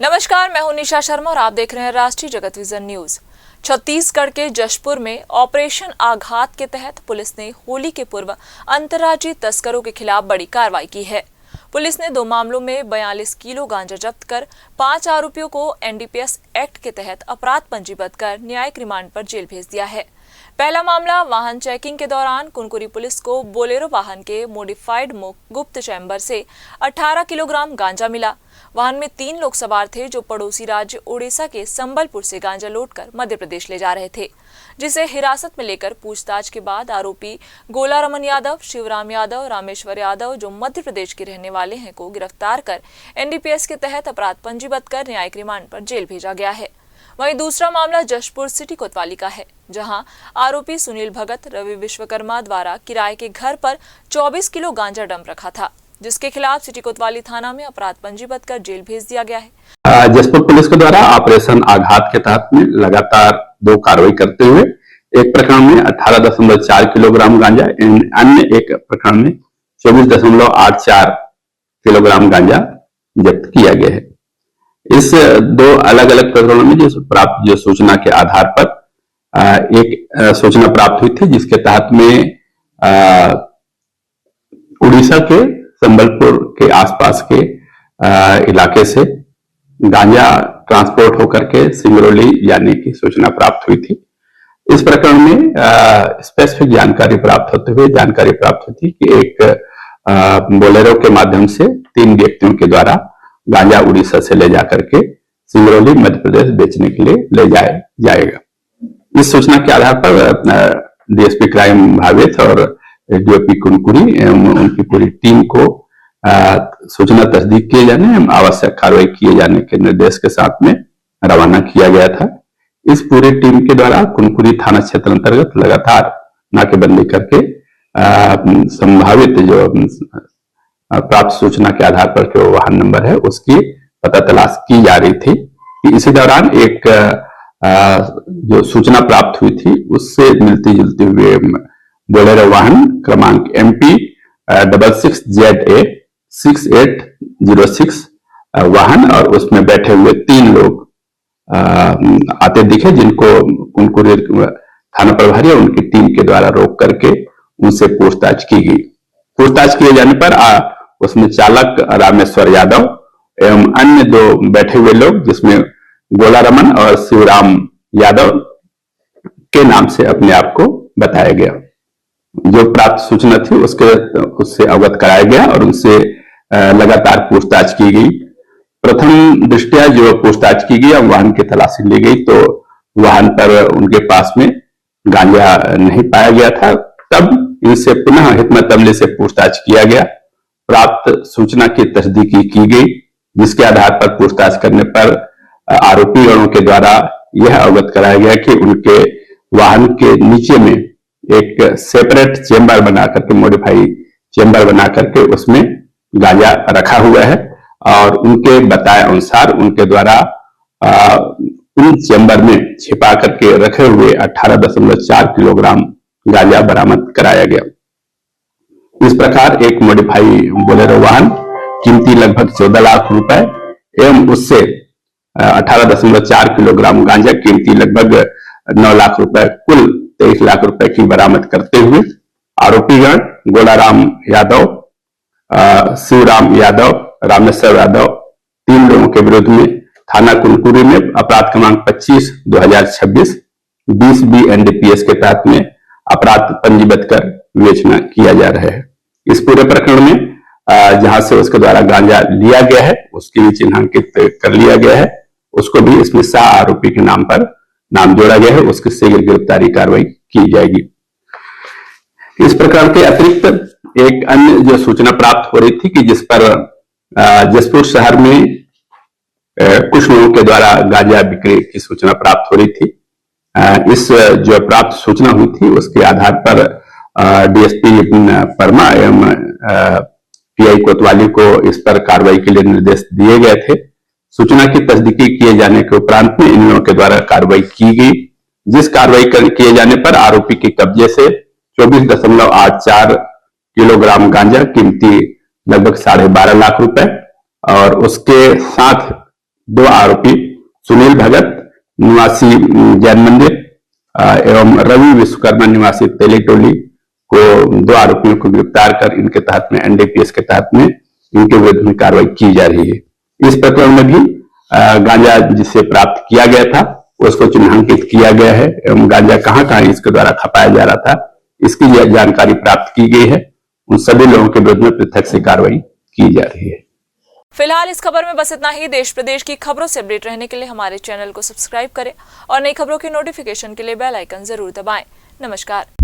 नमस्कार, मैं हूं निशा शर्मा और आप देख रहे हैं राष्ट्रीय जगत विजन न्यूज। छत्तीसगढ़ के जशपुर में ऑपरेशन आघात के तहत पुलिस ने होली के पूर्व अंतर्राज्यीय तस्करों के खिलाफ बड़ी कार्रवाई की है। पुलिस ने 2 मामलों में 42 किलो गांजा जब्त कर 5 आरोपियों को एनडीपीएस एक्ट के तहत अपराध पंजीबद्ध कर न्यायिक रिमांड पर जेल भेज दिया है। पहला मामला, वाहन चेकिंग के दौरान कुनकुरी पुलिस को बोलेरो वाहन के मॉडिफाइड गुप्त चैम्बर से 18 किलोग्राम गांजा मिला। वाहन में 3 लोग सवार थे जो पड़ोसी राज्य ओडिशा के संबलपुर से गांजा लोडकर मध्य प्रदेश ले जा रहे थे, जिसे हिरासत में लेकर पूछताछ के बाद आरोपी गोला रमन यादव, शिवराम यादव, रामेश्वर यादव जो मध्य प्रदेश के रहने वाले हैं को गिरफ्तार कर एनडीपीएस के तहत अपराध पंजीबद्ध कर न्यायिक रिमांड पर जेल भेजा गया है। वहीं दूसरा मामला जशपुर सिटी कोतवाली का है, जहां आरोपी सुनील भगत रवि विश्वकर्मा द्वारा किराए के घर पर 24 किलो गांजा डंप रखा था, जिसके खिलाफ सिटी कोतवाली थाना में अपराध पंजीबद्ध कर जेल भेज दिया गया है। जशपुर पुलिस के द्वारा ऑपरेशन आघात के तहत में लगातार 2 कार्रवाई करते हुए एक प्रकरण में 18.4 किलोग्राम गांजा, अन्य एक प्रकरण में 24.84 किलोग्राम गांजा जब्त किया गया है। इस 2 अलग अलग प्रकरणों में जो सूचना के आधार पर एक सूचना प्राप्त हुई थी, जिसके तहत में उड़ीसा के संबलपुर के आसपास के इलाके से गांजा ट्रांसपोर्ट होकर के सिंगरौली जाने की सूचना प्राप्त हुई थी। इस प्रकरण में स्पेसिफिक जानकारी प्राप्त हुई थी कि एक बोलेरो के माध्यम से 3 व्यक्तियों के द्वारा गांजा उड़ीसा से ले जाकर के सिंगरौली मध्य प्रदेश बेचने के लिए ले जाएगा। इस सूचना के आधार पर डीएसपी क्राइम भावेत और डीओपी कुनकुरी एवं उनकी पूरी टीम को सूचना तस्दीक किए जाने एवं आवश्यक कार्रवाई किए जाने के निर्देश के साथ में रवाना किया गया था। इस पूरी टीम के द्वारा कुनकुरी थाना क्षेत्र अंतर्गत लगातार नाकेबंदी करके संभावित जो प्राप्त सूचना के आधार पर जो वाहन नंबर है उसकी पता तलाश की जा रही थी कि इसी दौरान एक जो सूचना प्राप्त हुई थी उससे मिलती जुलती हुए बोलेरो वाहन क्रमांक MP 66ZA 6806 वाहन और उसमें बैठे हुए 3 लोग आते दिखे, जिनको कुनकुरी थाना प्रभारी और उनकी टीम के द्वारा रोक करके उनसे पूछताछ की गई। पूछताछ किए जाने पर उसमें चालक रामेश्वर यादव एवं अन्य 2 बैठे हुए लोग, जिसमें गोला रमन और शिवराम यादव के नाम से अपने आप को बताया गया। जो प्राप्त सूचना थी उससे अवगत कराया गया और उनसे लगातार पूछताछ की गई। प्रथम दृष्टया जो पूछताछ की गई और वाहन की तलाशी ली गई तो वाहन पर उनके पास में गांजा नहीं पाया गया था। तब इनसे पुनः हिकमत अमली से पूछताछ किया गया। प्राप्त सूचना की तस्दीकी की गई, जिसके आधार पर पूछताछ करने पर आरोपीगणों के द्वारा यह अवगत कराया गया कि उनके वाहन के नीचे में एक सेपरेट चेंबर बना करके, मॉडिफाई चेंबर बना करके उसमें गांजा रखा हुआ है और उनके बताए अनुसार उनके द्वारा उन चेंबर में छिपा करके रखे हुए 18.4 किलोग्राम गांजा बरामद कराया गया। इस प्रकार एक मॉडिफाई बोलेरो वाहन कीमती लगभग 14 लाख रुपए एवं उससे 18.4 किलोग्राम गांजा कीमती लगभग 9 लाख रुपए, कुल 23 लाख रुपए की बरामद करते हुए आरोपीगण गोलाराम यादव, शिवराम यादव, रामेश्वर यादव 3 लोगों के विरुद्ध में थाना कुनकुरी में अपराध क्रमांक 25/2026 20B एनडीपीएस के तहत में अपराध पंजीबद्ध कर विवेचना किया जा रहा है। इस पूरे प्रकरण में जहां से उसके द्वारा गांजा लिया गया है उसकी भी चिन्हांकित कर लिया गया है, उसको भी इसमें सह आरोपी के नाम पर नाम जोड़ा गया है, उसकी शीघ्र गिरफ्तारी कार्रवाई की जाएगी। इस प्रकार के अतिरिक्त एक अन्य जो सूचना प्राप्त हो रही थी कि जिस पर जसपुर शहर में कुछ लोगों के द्वारा गांजा बिक्री की सूचना प्राप्त हो रही थी। इस जो प्राप्त सूचना हुई थी उसके आधार पर डीएसपी परमा एवं पीआई कोतवाली को इस पर कार्रवाई के लिए निर्देश दिए गए थे। सूचना की तस्दीकी किए जाने के उपरांत में इन लोगों के द्वारा कार्रवाई की गई, जिस कार्रवाई किए जाने पर आरोपी के कब्जे से 24.84 किलोग्राम गांजा कीमती लगभग 12.5 लाख रुपए और उसके साथ 2 आरोपी सुनील भगत निवासी जैन मंदिर एवं रवि विश्वकर्मा निवासी तेली टोली को 2 आरोपियों को गिरफ्तार कर इनके तहत में एनडीपीएस के तहत में इनके विरुद्ध में कार्रवाई की जा रही है। इस प्रकरण में भी गांजा जिसे प्राप्त किया गया था उसको चिन्हांकित किया गया है एवं गांजा कहां इसके द्वारा खपाया जा रहा था इसकी जानकारी प्राप्त की गई है। उन सभी लोगों के विरुद्ध में पृथक से कार्रवाई की जा रही है। फिलहाल इस खबर में बस इतना ही। देश प्रदेश की खबरों से अपडेट रहने के लिए हमारे चैनल को सब्सक्राइब करें और नई खबरों की नोटिफिकेशन के लिए बेल आइकन जरूर दबाएं। नमस्कार।